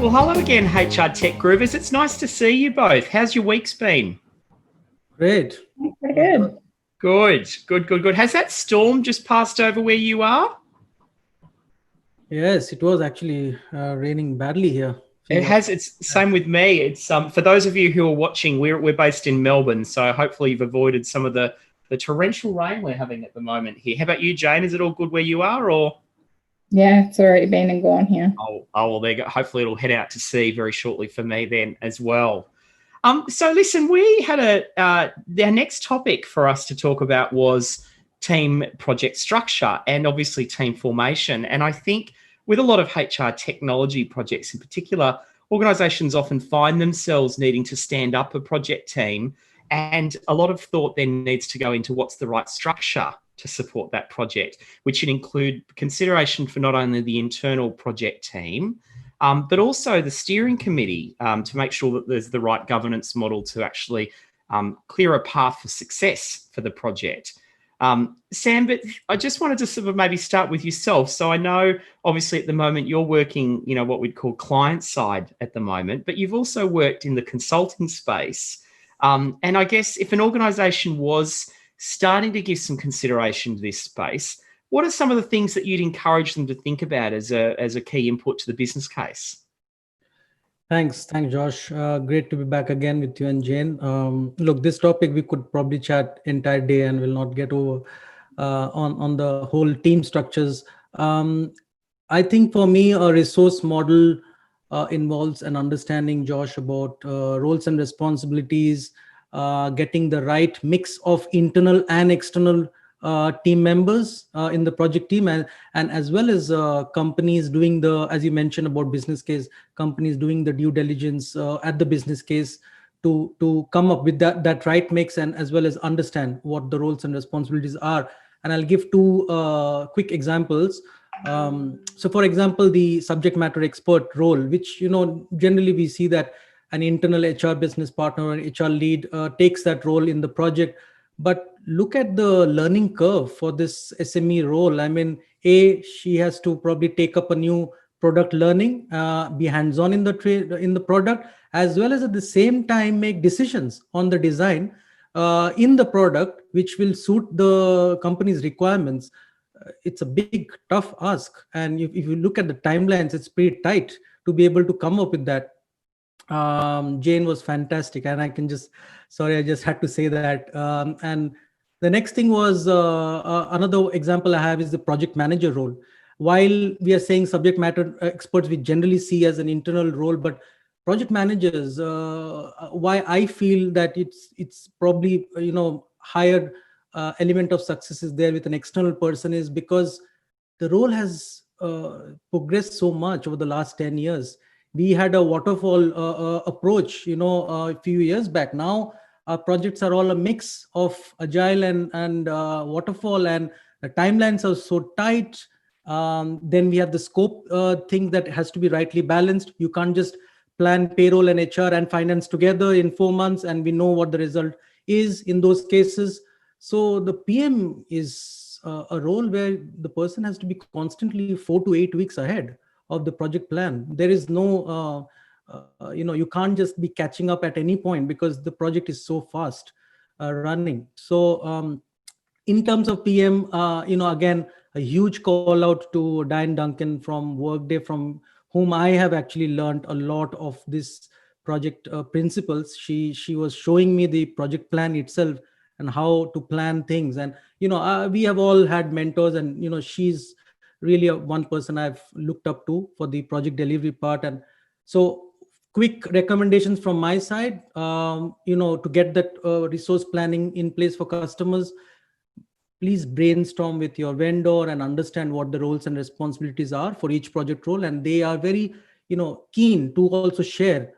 Well, hello again, HR Tech Groovers. It's nice to see you both. How's your week's been? Great. Pretty good. Good. Has that storm just passed over where you are? Yes, it was actually raining badly here. It has. It's same with me. It's for those of you who are watching, we're based in Melbourne, so hopefully you've avoided some of the torrential rain we're having at the moment here. How about you, Jane? Is it all good where you are, or? Yeah, it's already been and gone here. Oh, well, there you go. Hopefully it'll head out to sea very shortly for me then as well. So listen, we had our next topic for us to talk about was team project structure and obviously team formation. And I think with a lot of HR technology projects in particular, organisations often find themselves needing to stand up a project team, and a lot of thought then needs to go into what's the right structure to support that project, which should include consideration for not only the internal project team, but also the steering committee to make sure that there's the right governance model to actually clear a path for success for the project. Sam, but I just wanted to sort of maybe start with yourself. So I know obviously at the moment you're working, what we'd call client side at the moment, but you've also worked in the consulting space. And I guess if an organisation was starting to give some consideration to this space, what are some of the things that you'd encourage them to think about as a key input to the business case? Thanks, Josh. Great to be back again with you and Jane. Look, this topic we could probably chat entire day and will not get over on the whole team structures. I think for me, a resource model involves an understanding, Josh, about roles and responsibilities, getting the right mix of internal and external team members in the project team, and as well as companies doing the, as you mentioned about business case, companies doing the due diligence at the business case to come up with that right mix, and as well as understand what the roles and responsibilities are. And I'll give two quick examples. So for example, the subject matter expert role, which generally we see that an internal HR business partner or HR lead takes that role in the project. But look at the learning curve for this SME role. I mean, she has to probably take up a new product learning, be hands-on in the product, as well as at the same time make decisions on the design in the product, which will suit the company's requirements. It's a big, tough ask. And if you look at the timelines, it's pretty tight to be able to come up with that. Jane was fantastic, and I just had to say that. And the next thing was another example I have is the project manager role. While we are saying subject matter experts, we generally see as an internal role, but project managers, why I feel that it's probably higher element of success is there with an external person is because the role has progressed so much over the last 10 years. We had a waterfall approach, a few years back. Now our projects are all a mix of agile and waterfall, and the timelines are so tight. Then we have the scope thing that has to be rightly balanced. You can't just plan payroll and HR and finance together in 4 months, and we know what the result is in those cases. So the PM is a role where the person has to be constantly 4 to 8 weeks ahead of the project plan. There is no, you can't just be catching up at any point because the project is so fast running. So in terms of PM, again, a huge call out to Diane Duncan from Workday, from whom I have actually learned a lot of this project principles. She was showing me the project plan itself and how to plan things. And, we have all had mentors, and, she's really one person I've looked up to for the project delivery part. And so quick recommendations from my side, to get that resource planning in place for customers. Please brainstorm with your vendor and understand what the roles and responsibilities are for each project role. And they are very, keen to also share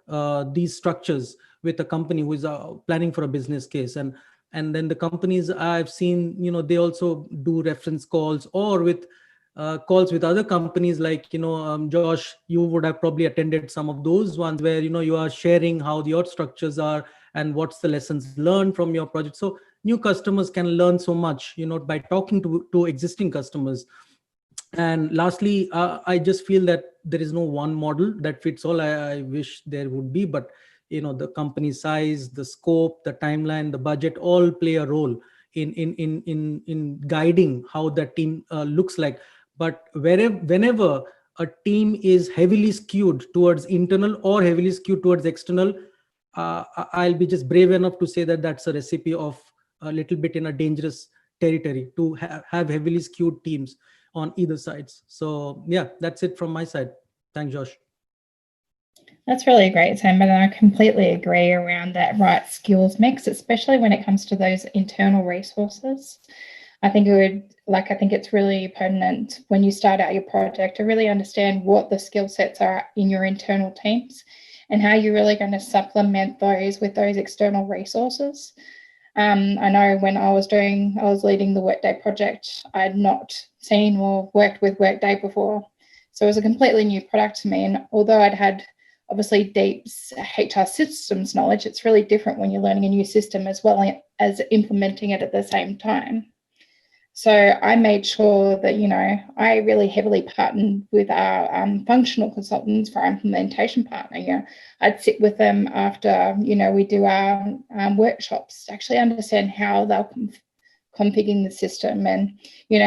these structures with a company who is planning for a business case. And then the companies I've seen, they also do reference calls or with calls with other companies like, Josh, you would have probably attended some of those ones where, you are sharing how your structures are and what's the lessons learned from your project. So new customers can learn so much, by talking to existing customers. And lastly, I just feel that there is no one model that fits all. I wish there would be, but the company size, the scope, the timeline, the budget all play a role in guiding how that team looks like. But whenever a team is heavily skewed towards internal or heavily skewed towards external, I'll be just brave enough to say that that's a recipe of a little bit in a dangerous territory to have heavily skewed teams on either sides. So yeah, that's it from my side. Thanks, Josh. That's really great, Sam, and I completely agree around that right skills mix, especially when it comes to those internal resources. I think it's really pertinent when you start out your project to really understand what the skill sets are in your internal teams and how you're really going to supplement those with those external resources. I know when I was leading the Workday project, I had not seen or worked with Workday before. So it was a completely new product to me. And although I'd had obviously deep HR systems knowledge, it's really different when you're learning a new system as well as implementing it at the same time. So I made sure that, I really heavily partnered with our functional consultants for our implementation partner. I'd sit with them after, we do our workshops to actually understand how they're configuring the system and,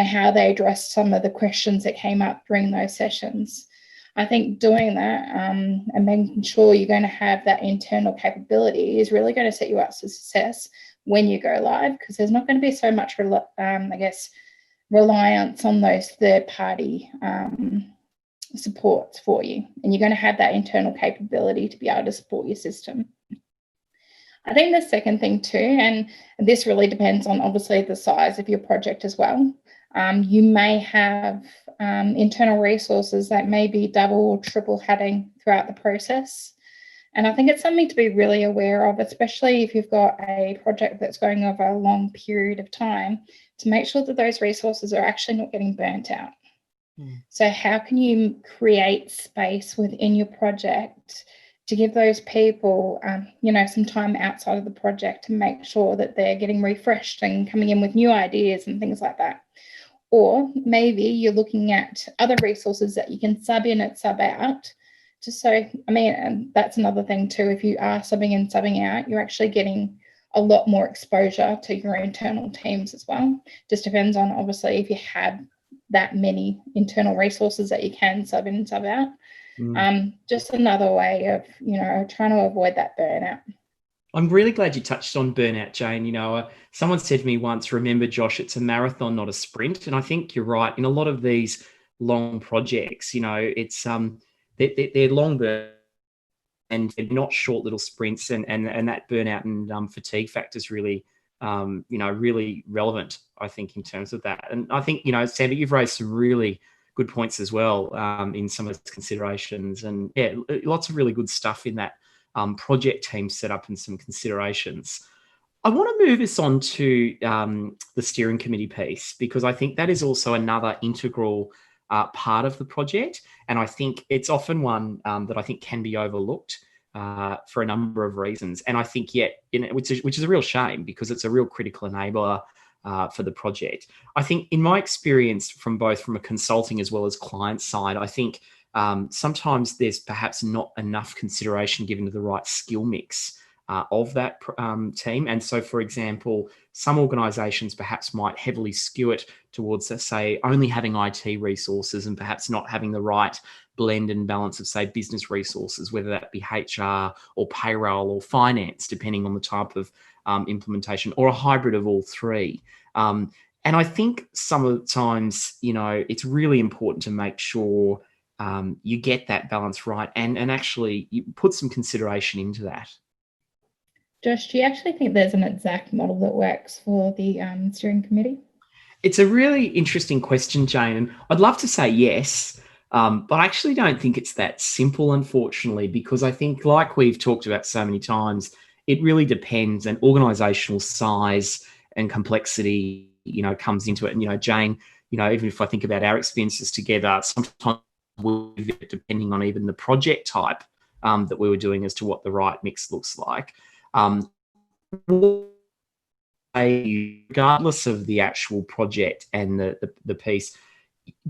how they address some of the questions that came up during those sessions. I think doing that and making sure you're going to have that internal capability is really going to set you up for success when you go live, because there's not going to be so much, reliance on those third-party supports for you, and you're going to have that internal capability to be able to support your system. I think the second thing too, and this really depends on obviously the size of your project as well. You may have internal resources that may be double or triple hatting throughout the process. And I think it's something to be really aware of, especially if you've got a project that's going over a long period of time, to make sure that those resources are actually not getting burnt out. So how can you create space within your project to give those people, some time outside of the project to make sure that they're getting refreshed and coming in with new ideas and things like that? Or maybe you're looking at other resources that you can sub in and sub out. And that's another thing too. If you are subbing in, subbing out, you're actually getting a lot more exposure to your internal teams as well. Just depends on obviously if you have that many internal resources that you can sub in and sub out. Just another way of, trying to avoid that burnout. I'm really glad you touched on burnout, Jane. Someone said to me once, remember, Josh, it's a marathon, not a sprint. And I think you're right. In a lot of these long projects, it's they're long burn and they're not short little sprints, and that burnout and fatigue factor is really really relevant, I think, in terms of that. And I think, Sandy, you've raised some really good points as well in some of those considerations, and yeah, lots of really good stuff in that project team setup and some considerations. I want to move us on to the steering committee piece, because I think that is also another integral part of the project. And I think it's often one that I think can be overlooked for a number of reasons. And I think, which is a real shame, because it's a real critical enabler for the project. I think in my experience from a consulting as well as client side, I think sometimes there's perhaps not enough consideration given to the right skill mix of that team. And so, for example, some organisations perhaps might heavily skew it towards, say, only having IT resources and perhaps not having the right blend and balance of, say, business resources, whether that be HR or payroll or finance, depending on the type of implementation, or a hybrid of all three. And I think some of the times, it's really important to make sure you get that balance right and actually you put some consideration into that. Josh, do you actually think there's an exact model that works for the steering committee? It's a really interesting question, Jane, and I'd love to say yes, but I actually don't think it's that simple, unfortunately, because I think, like we've talked about so many times, it really depends, and organisational size and complexity, comes into it. And, Jane, even if I think about our experiences together, sometimes depending on even the project type that we were doing as to what the right mix looks like. Regardless of the actual project and the piece,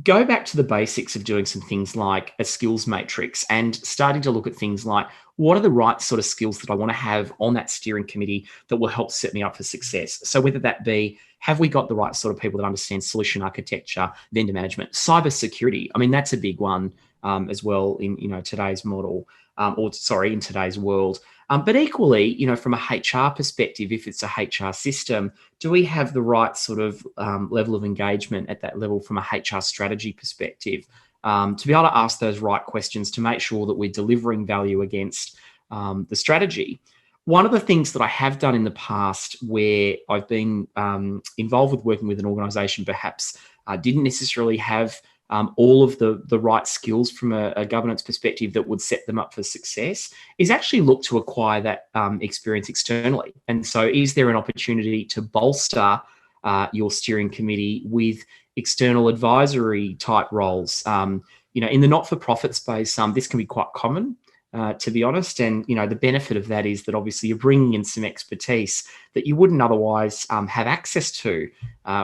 go back to the basics of doing some things like a skills matrix and starting to look at things like, what are the right sort of skills that I want to have on that steering committee that will help set me up for success? So whether that be, have we got the right sort of people that understand solution architecture, vendor management, cyber security? I mean, that's a big one as well in today's model, in today's world. But equally, from a HR perspective, if it's a HR system, do we have the right sort of level of engagement at that level from a HR strategy perspective? To be able to ask those right questions to make sure that we're delivering value against the strategy. One of the things that I have done in the past where I've been involved with working with an organisation perhaps didn't necessarily have all of the right skills from a governance perspective that would set them up for success is actually look to acquire that experience externally. And so is there an opportunity to bolster your steering committee with external advisory type roles? In the not-for-profit space, this can be quite common, to be honest. And, the benefit of that is that obviously you're bringing in some expertise that you wouldn't otherwise have access to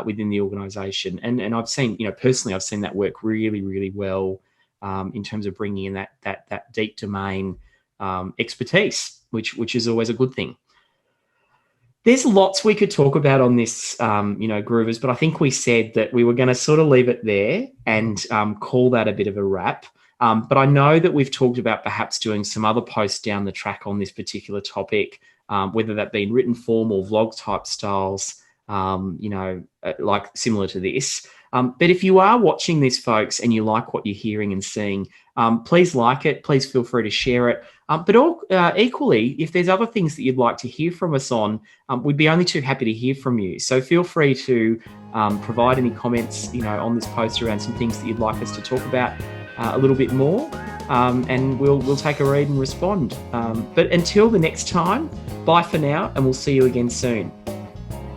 within the organisation. And I've seen, personally, I've seen that work really, really well in terms of bringing in that deep domain expertise, which is always a good thing. There's lots we could talk about on this, Groovers, but I think we said that we were going to sort of leave it there and call that a bit of a wrap. But I know that we've talked about perhaps doing some other posts down the track on this particular topic, whether that be in written form or vlog type styles, like similar to this. But if you are watching this, folks, and you like what you're hearing and seeing, please like it. Please feel free to share it. But equally, if there's other things that you'd like to hear from us on, we'd be only too happy to hear from you. So feel free to provide any comments, on this post around some things that you'd like us to talk about a little bit more, and we'll take a read and respond. But until the next time, bye for now, and we'll see you again soon.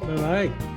Bye-bye.